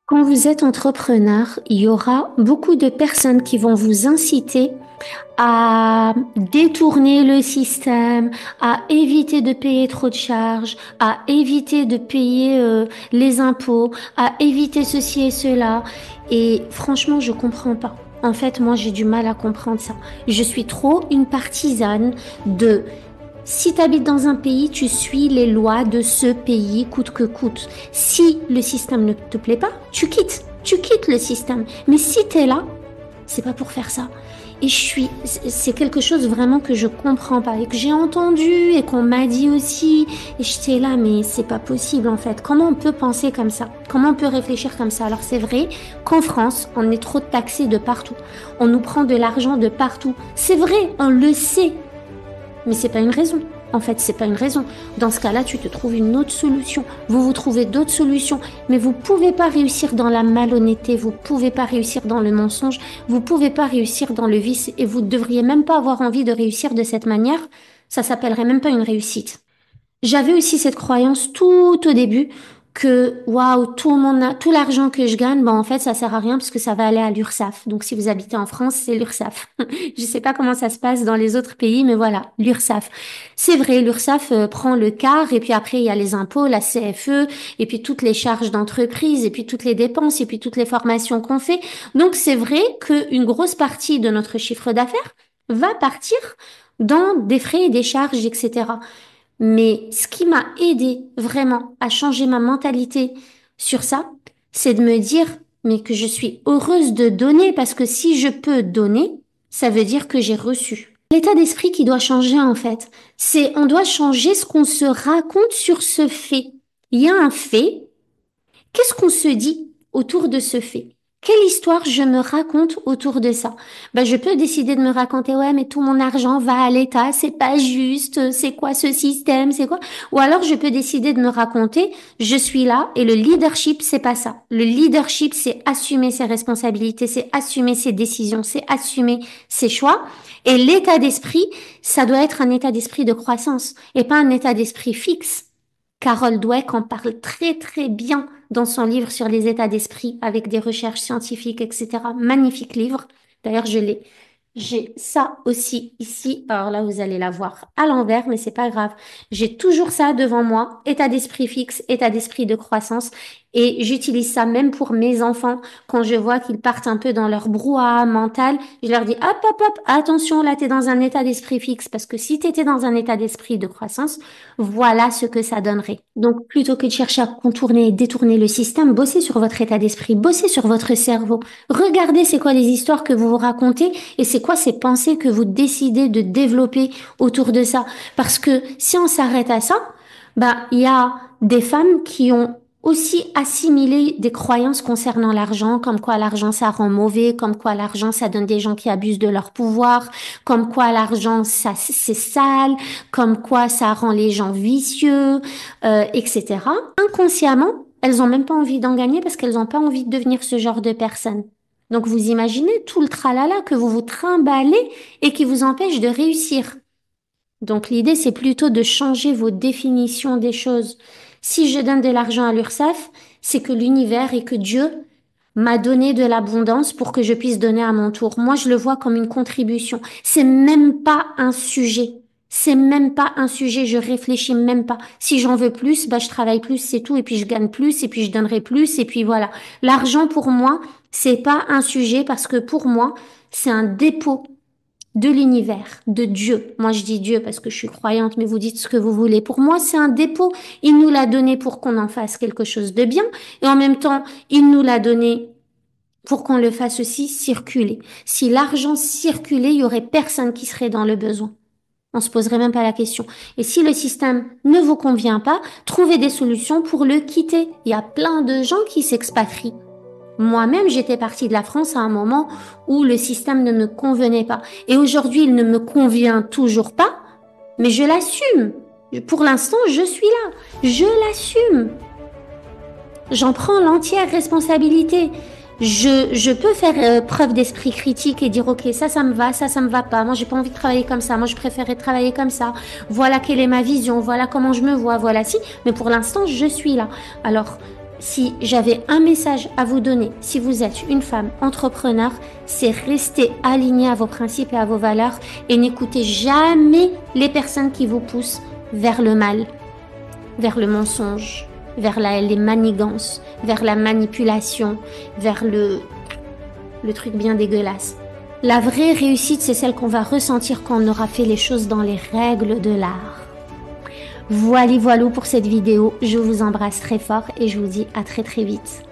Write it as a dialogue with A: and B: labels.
A: Quand vous êtes entrepreneur, il y aura beaucoup de personnes qui vont vous inciter à détourner le système, à éviter de payer trop de charges, à éviter de payer les impôts, à éviter ceci et cela. Et franchement, je comprends pas. En fait, moi, j'ai du mal à comprendre ça. Je suis trop une partisane de si tu habites dans un pays, tu suis les lois de ce pays coûte que coûte. Si le système ne te plaît pas, tu quittes. Tu quittes le système. Mais si tu es là, c'est pas pour faire ça. Et c'est quelque chose vraiment que je comprends pas et que j'ai entendu et qu'on m'a dit aussi. Et j'étais là, mais c'est pas possible en fait. Comment on peut penser comme ça? Comment on peut réfléchir comme ça? Alors c'est vrai qu'en France, on est trop taxé de partout. On nous prend de l'argent de partout. C'est vrai, on le sait. Mais c'est pas une raison. En fait, c'est pas une raison. Dans ce cas-là, tu te trouves une autre solution. Vous vous trouvez d'autres solutions. Mais vous pouvez pas réussir dans la malhonnêteté. Vous pouvez pas réussir dans le mensonge. Vous pouvez pas réussir dans le vice. Et vous devriez même pas avoir envie de réussir de cette manière. Ça s'appellerait même pas une réussite. J'avais aussi cette croyance tout au début que waouh, tout l'argent que je gagne, en fait, ça sert à rien parce que ça va aller à l'URSSAF. Donc si vous habitez en France, c'est l'URSSAF. Je sais pas comment ça se passe dans les autres pays, mais voilà, l'URSSAF. C'est vrai, l'URSSAF prend le quart et puis après il y a les impôts, la CFE et puis toutes les charges d'entreprise et puis toutes les dépenses et puis toutes les formations qu'on fait. Donc c'est vrai qu'une grosse partie de notre chiffre d'affaires va partir dans des frais et des charges, etc. Mais ce qui m'a aidé vraiment à changer ma mentalité sur ça, c'est de me dire, mais que je suis heureuse de donner parce que si je peux donner, ça veut dire que j'ai reçu. L'état d'esprit qui doit changer en fait, c'est on doit changer ce qu'on se raconte sur ce fait. Il y a un fait, qu'est-ce qu'on se dit autour de ce fait? Quelle histoire je me raconte autour de ça? Ben, je peux décider de me raconter, ouais, mais tout mon argent va à l'État, c'est pas juste, c'est quoi ce système, c'est quoi? Ou alors je peux décider de me raconter, je suis là et le leadership, c'est pas ça. Le leadership, c'est assumer ses responsabilités, c'est assumer ses décisions, c'est assumer ses choix. Et l'état d'esprit, ça doit être un état d'esprit de croissance et pas un état d'esprit fixe. Carol Dweck en parle très très bien dans son livre sur les états d'esprit avec des recherches scientifiques, etc. Magnifique livre. D'ailleurs, je l'ai. J'ai ça aussi ici. Alors là, vous allez la voir à l'envers, mais c'est pas grave. J'ai toujours ça devant moi. État d'esprit fixe, état d'esprit de croissance. Et j'utilise ça même pour mes enfants. Quand je vois qu'ils partent un peu dans leur brouhaha mental, je leur dis, hop, hop, hop, attention, là, t'es dans un état d'esprit fixe. Parce que si t'étais dans un état d'esprit de croissance, voilà ce que ça donnerait. Donc, plutôt que de chercher à contourner et détourner le système, bossez sur votre état d'esprit, bossez sur votre cerveau. Regardez c'est quoi les histoires que vous vous racontez et c'est quoi ces pensées que vous décidez de développer autour de ça. Parce que si on s'arrête à ça, bah, il y a des femmes qui ont aussi assimilé des croyances concernant l'argent, comme quoi l'argent ça rend mauvais, comme quoi l'argent ça donne des gens qui abusent de leur pouvoir, comme quoi l'argent ça c'est sale, comme quoi ça rend les gens vicieux, etc. Inconsciemment, elles ont même pas envie d'en gagner parce qu'elles n'ont pas envie de devenir ce genre de personne. Donc vous imaginez tout le tralala que vous vous trimballez et qui vous empêche de réussir. Donc l'idée, c'est plutôt de changer vos définitions des choses. Si je donne de l'argent à l'URSSAF, c'est que l'univers et que Dieu m'a donné de l'abondance pour que je puisse donner à mon tour. Moi, je le vois comme une contribution. C'est même pas un sujet. C'est même pas un sujet, je réfléchis même pas. Si j'en veux plus, bah je travaille plus, c'est tout, et puis je gagne plus, et puis je donnerai plus, et puis voilà. L'argent pour moi, c'est pas un sujet parce que pour moi, c'est un dépôt de l'univers, de Dieu. Moi, je dis Dieu parce que je suis croyante, mais vous dites ce que vous voulez. Pour moi, c'est un dépôt. Il nous l'a donné pour qu'on en fasse quelque chose de bien, et en même temps, il nous l'a donné pour qu'on le fasse aussi circuler. Si l'argent circulait, il y aurait personne qui serait dans le besoin. On se poserait même pas la question. Et si le système ne vous convient pas, trouvez des solutions pour le quitter. Il y a plein de gens qui s'expatrient. Moi-même, j'étais partie de la France à un moment où le système ne me convenait pas. Et aujourd'hui, il ne me convient toujours pas, mais je l'assume. Pour l'instant, je suis là. Je l'assume. J'en prends l'entière responsabilité. Je peux faire preuve d'esprit critique et dire, OK, ça me va, ça me va pas. Moi, j'ai pas envie de travailler comme ça. Moi, je préférais travailler comme ça. Voilà quelle est ma vision. Voilà comment je me vois. Voilà si. Mais pour l'instant, je suis là. Alors, Si j'avais un message à vous donner, si vous êtes une femme entrepreneur, c'est rester aligné à vos principes et à vos valeurs et n'écoutez jamais les personnes qui vous poussent vers le mal, vers le mensonge, vers les manigances, vers la manipulation, vers le truc bien dégueulasse. La vraie réussite, c'est celle qu'on va ressentir quand on aura fait les choses dans les règles de l'art. Voilà pour cette vidéo. Je vous embrasse très fort et je vous dis à très très vite.